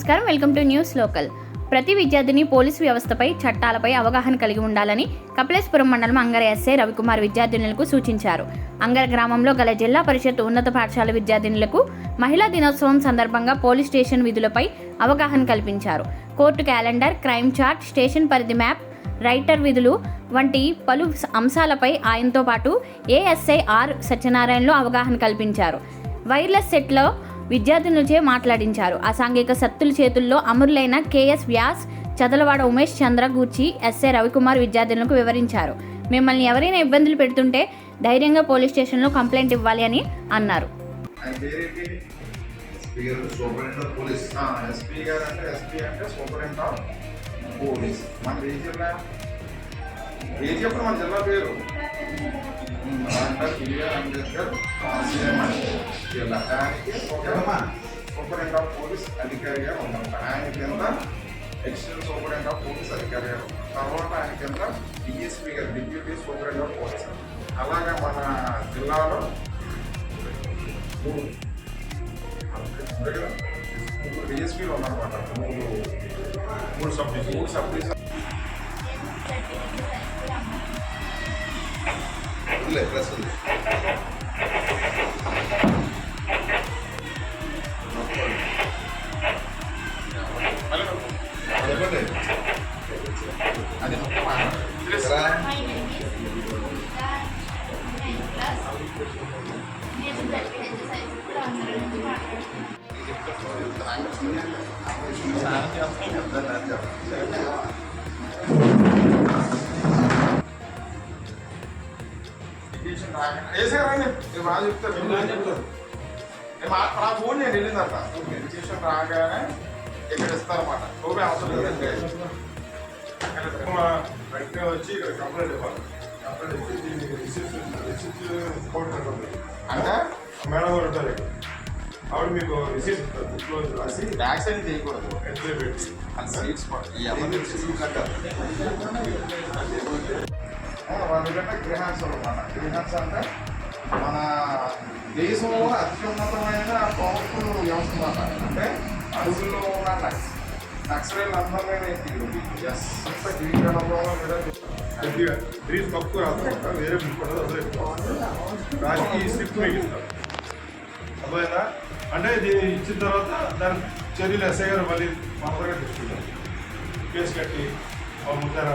నమస్కారం, welcome to news local. ప్రతి విద్యార్థిని పోలీసు వ్యవస్థపై, చట్టాలపై అవగాహన కలిగి ఉండాలని కపిలేశ్వరం మండలం అంగర ఎస్ఐ రవికుమార్ విద్యార్థినులకు సూచించారు. అంగర గ్రామంలో గల జిల్లా పరిషత్ ఉన్నత పాఠశాల విద్యార్థినులకు మహిళా దినోత్సవం సందర్భంగా పోలీస్ స్టేషన్ విధులపై అవగాహన కల్పించారు. Court calendar, crime chart, station పరిధి మ్యాప్, రైటర్ విధులు వంటి పలు అంశాలపై ఆయనతో పాటు ఏఎస్ఐ ఆర్ సత్యనారాయణలో అవగాహన కల్పించారు. వైర్లెస్ సెట్లో విద్యార్థులచే మాట్లాడించారు. అసాంఘిక శక్తుల చేతుల్లో అమరులైన కేఎస్ వ్యాస్, చదలవాడ ఉమేష్ చంద్ర గూర్చి ఎస్ఐ రవికుమార్ విద్యార్థులకు వివరించారు. మిమ్మల్ని ఎవరైనా ఇబ్బందులు పెడుతుంటే ధైర్యంగా పోలీస్ స్టేషన్లో కంప్లైంట్ ఇవ్వాలి అని అన్నారు. సూపరింటెండెంట్ ఆఫ్ పోలీస్ అధికారిగా ఉన్నాం. ఆయన కింద ఎక్స్టర్నల్ సూపరింటెండెంట్ ఆఫ్ పోలీస్ అధికారిగా ఉన్నాం. తర్వాత ఆయన కింద డిఎస్పీ గారు, డిప్యూటీ సూపరింటెండెంట్ ఆఫ్ పోలీస్. అలాగే మన జిల్లాలో మూడు డిఎస్పీలు ఉన్నారన్నమాట. మూడు సబ్ డివిజన్ అది బాగా చెప్తారు. నా ఫోన్ నేను వెళ్ళిందట. ఎడ్యుకేషన్ రాగానే ఇక్కడ ఇస్తారన్నమాట. టోబే అవసరం లేదంటే వెంటనే వచ్చి ఇక్కడ కంప్లైంట్ ఇవ్వాలి. కంప్లైంట్ ఇచ్చి దీన్ని రిసిప్ట్ కోర్టు అంటే మేడం గారు ఉంటారు ఇక్కడ. ఆవిడ మీకు రిసిప్ట్ ఇస్తారు. బుక్లో రాసి బ్యాక్ సైడ్ చేయకూడదు, ఎట్లే పెట్టి సీట్స్ వాళ్ళకంటే గ్రీహాన్స్ అనమాట. గ్రీహాన్స్ అంటే మన దేశంలో అత్యున్నతమైన పవర్ఫుల్ వ్యవస్థ అన్నమాట. అంటే అడుగుల్లో ఉన్న నక్సలైట్లు అందరినీ అంత గ్రీకరణంలో బ్రీఫ్ తక్కువ రాకుండా వేరే బుక్ ఉంటుంది. రాసి ఈ స్క్రిప్ట్ మీకు ఇస్తారు. అర్థమైందా? అంటే ఇది ఇచ్చిన తర్వాత దాని చర్యలు ఎస్ఐ గారు మళ్ళీ మామూలుగా తీసుకుంటారు. కేసు కట్టి ముద్దారు